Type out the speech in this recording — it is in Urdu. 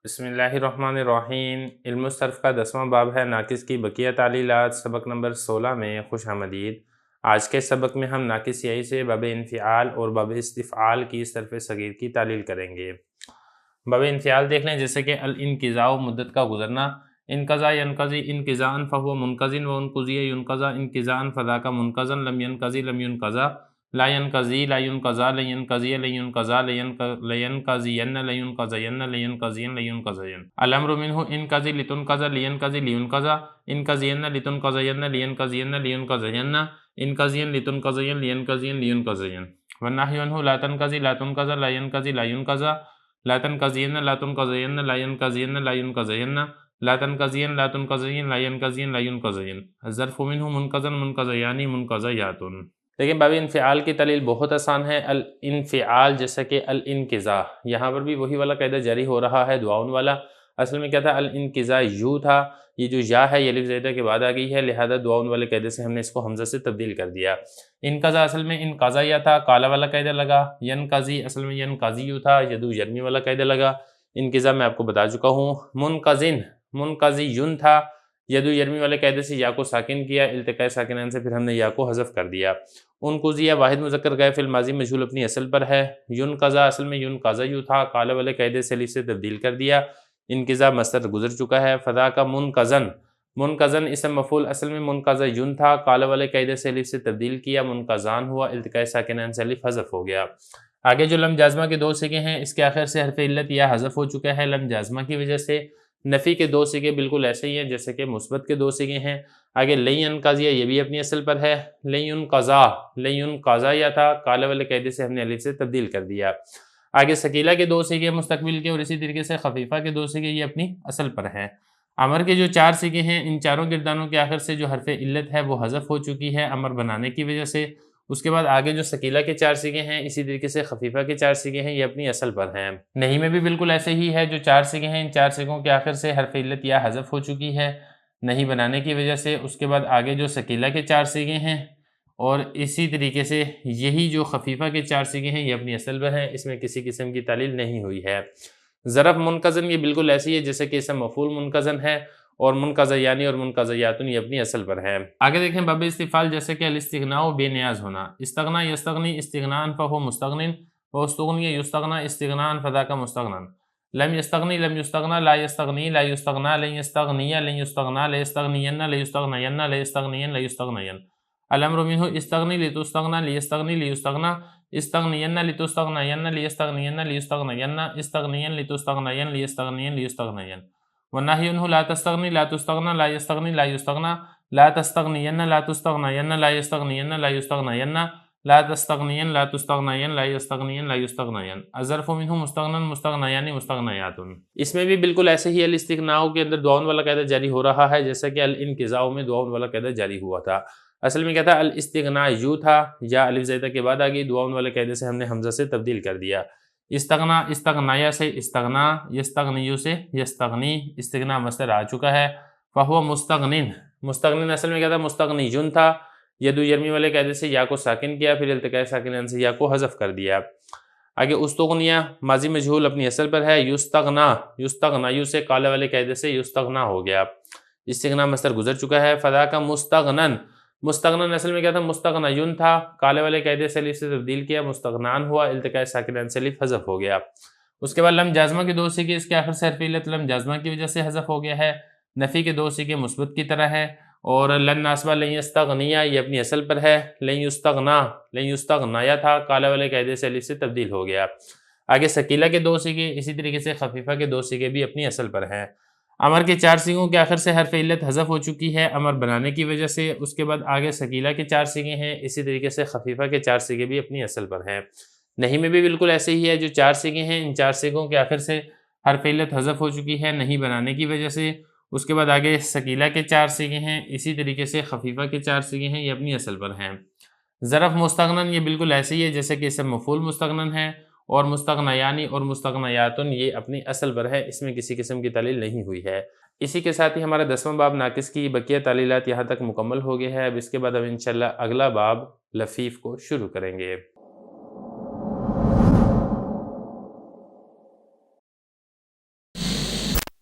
بسم اللہ الرحمن الرحیم۔ علم الصرف کا 10واں باب ہے ناقص کی بقیہ تعلیلات، سبق نمبر 16 میں خوش آمدید۔ آج کے سبق میں ہم ناقص یائی سے باب انفعال اور باب استفعال کی صرف صغیر کی تعلیل کریں گے۔ باب انفعال دیکھ لیں، جیسے کہ الانقضاء مدت کا گزرنا، انقضا ینقضی انقضاء فہو منقضٍ و انقضی ینقضا انقضاء فذاک منقضا لم ینقضی لم ینقضا لا ینقضی لا ینقضا لا ینقضی لا ینقضا لینقضین لا ینقضین لا ینقضین لا ینقضین الامر منہ انقضی لتنقضا لینقضی لینقضا انقضین لتنقضین لینقضین لینقضین انقضین لتنقضین لینقضین لینقضین والنہی عنہ لا تنقضی لا تنقضا لا ینقضی لا ینقضا لا تنقضین لا تنقضین لا ینقضین لا ینقضین لا تنقضین لا تنقضین لا ینقضین لا ینقضین الظرف منہ منقضا منقضیان منقضیات۔ لیکن باب انفعال کی تعلیل بہت آسان ہے۔ الانفعال جیسا کہ الانقضاء، یہاں پر بھی وہی والا قاعدہ جاری ہو رہا ہے دعاؤن والا۔ اصل میں کیا تھا؟ الانقضاء یو تھا، یہ جو یا ہے یہ الف زائدہ کے بعد آ گئی ہے، لہذا دعاؤن والے قاعدے سے ہم نے اس کو حمزہ سے تبدیل کر دیا۔ انقضاء اصل میں انقضا یا تھا، کالا والا قاعدہ لگا۔ ینقضی اصل میں ینقضی یو تھا، یدو یرمی والا قاعدہ لگا۔ انقضاء میں آپ کو بتا چکا ہوں۔ منقضن منقضی یون تھا، یدو یرمی والے قاعدے سے یا کو ساکن کیا، التقاء ساکنین سے پھر ہم نے یا کو حذف کر دیا۔ انقضیہ واحد مذکر غائب فعل ماضی مجہول اپنی اصل پر ہے۔ ینقضا اصل میں ینقضا یو تھا، کالا والے قاعدے سے الف سے تبدیل کر دیا۔ انقضاء مصدر گزر چکا ہے۔ فذاک منقضن منقضن اسم مفعول اصل میں منقضا یون تھا، کالا والے قاعدے سے الف سے تبدیل کیا، منقضان ہوا، التقاء ساکنین سے الف حذف ہو گیا۔ آگے جو لم جازمہ کے دو صیغے ہیں، اس کے آخر سے حرف علت یا حذف ہو چکا ہے لم جازمہ کی وجہ سے۔ نفی کے دو صیغے بالکل ایسے ہی ہیں جیسے کہ مثبت کے دو صیغے ہیں۔ آگے لن ینقضی یہ بھی اپنی اصل پر ہے۔ لن ینقضا یا تھا، کالا والے قاعدے سے ہم نے الف سے تبدیل کر دیا۔ آگے ثقیلہ کے دو صیغے مستقبل کے، اور اسی طریقے سے خفیفہ کے دو صیغے یہ اپنی اصل پر ہیں۔ امر کے جو چار صیغے ہیں، ان چاروں گردانوں کے آخر سے جو حرف علت ہے وہ حذف ہو چکی ہے امر بنانے کی وجہ سے۔ اس کے بعد آگے جو ثقیلہ کے چار صیغے ہیں، اسی طریقے سے خفیفہ کے چار صیغے ہیں، یہ اپنی اصل پر ہیں۔ نہیں میں بھی بالکل ایسے ہی ہے، جو چار صیغے ہیں ان چار صیغوں کے آخر سے حرف علت یا حذف ہو چکی ہے نہیں بنانے کی وجہ سے۔ اس کے بعد آگے جو ثقیلہ کے چار صیغے ہیں، اور اسی طریقے سے یہی جو خفیفہ کے چار صیغے ہیں یہ اپنی اصل پر ہیں، اس میں کسی قسم کی تعلیل نہیں ہوئی ہے۔ ظرف منقضن یہ بالکل ایسی ہے جیسے کہ اسم مفعول منقضن ہے، اور منقضیانی اور منقضیاتن یہ اپنی اصل پر ہے۔ آگے دیکھیں باب استفعال، جیسے کہ الاستغناء بے نیاز ہونا۔ استغنا یستغنی استغناء فہو مستغن واستغنی یستغنا استغناء فذاک مستغنن لم یستغنی لم یستغنا لا یستغنی لا یستغنا لن یستغنی لن یستغنا لا یستغنین لا یستغنین لا یستغنین لا یستغنین الامر منہ استغنی لتستغنا لیستغنی لیستغنا استغنین لتستغنین لیستغنین لیستغنین استغنین لتستغنین لیستغنین لیستغنین والنہی عنہ لا تستغنی لا تستغنا لا یستغنی لا یستغنا لا تستغنین لا تستغنین لا یستغنین لا یستغنین لا تستغنین لا تستغنین لا یستغنین لا یستغنین الظرف منہ مستغنن مستغنیان مستغنیات۔ اس میں بھی بالکل ایسے ہی الاستغناء کے اندر دعاؤن والا قاعدہ جاری ہو رہا ہے جیسا کہ الانقضاء میں دعاؤن والا قاعدہ جاری ہوا تھا۔ اصل میں کیا تھا؟ الاستغناء یو تھا، یا الف زائدہ کے بعد آ گئی، دعاؤن والے قاعدے سے ہم نے حمزہ سے تبدیل کر دیا۔ استغنا استغنایا سے استغنا، یستغنیو سے یستغنی، استغنا مصدر آ چکا ہے۔ فہو مستغنن مستغنن اصل میں کیا تھا؟ مستغنیون تھا، یدو یرمی والے قاعدے سے یا کو ساکن کیا، پھر التقاء ساکنین سے یا کو حذف کر دیا۔ آگے استغنیہ ماضی مجہول اپنی اصل پر ہے۔ یستغنا یستغنیو سے کالا والے قاعدے سے یستغنا ہو گیا، استغنا مصدر گزر چکا ہے۔ فذاک مستغنن مستغنن اصل میں کیا تھا؟ مستغنیون تھا، کالے والے قاعدے سے الف سے تبدیل کیا، مستغنان ہوا، التقاء ساکنین سے الف حذف ہو گیا۔ اس کے بعد لم جازمہ کے دو صیغے، اس کے آخر سے حرف علت لم جازمہ کی وجہ سے حذف ہو گیا ہے۔ نفی کے دو صیغے مثبت کی طرح ہے، اور لن ناصبہ لن یستغنیہ یہ اپنی اصل پر ہے۔ لن یستغنا لن یستغنایا تھا، کالے والے قاعدے سے الف سے تبدیل ہو گیا۔ آگے ثقیلہ کے دو صیغے، اسی طریقے سے خفیفہ کے دو صیغے بھی اپنی اصل پر ہیں۔ امر کے چار صیغوں کے آخر سے حرف علت حذف ہو چکی ہے امر بنانے کی وجہ سے۔ اس کے بعد آگے ثقیلہ کے چار صیغے ہیں، اسی طریقے سے خفیفہ کے چار صیغے بھی اپنی اصل پر ہیں۔ نہیں میں بھی بالکل ایسے ہی ہے، جو چار صیغے ہیں ان چار صیغوں کے آخر سے حرف علت حذف ہو چکی ہے نہیں بنانے کی وجہ سے۔ اس کے بعد آگے ثقیلہ کے چار صیغے ہیں، اسی طریقے سے خفیفہ کے چار صیغے ہیں، یہ اپنی اصل پر ہیں۔ ظرف مستغنن یہ بالکل ایسے ہی ہے جیسے کہ اسم مفعول مستغنن ہے، اور مستغنیانی اور مستغنیاتن یہ اپنی اصل پر ہے، اس میں کسی قسم کی تعلیل نہیں ہوئی ہے۔ اسی کے ساتھ ہی ہمارا 10واں باب ناقص کی بقیہ تعلیلات یہاں تک مکمل ہو گیا ہے۔ اب اس کے بعد ہم انشاءاللہ اگلا باب لفیف کو شروع کریں گے۔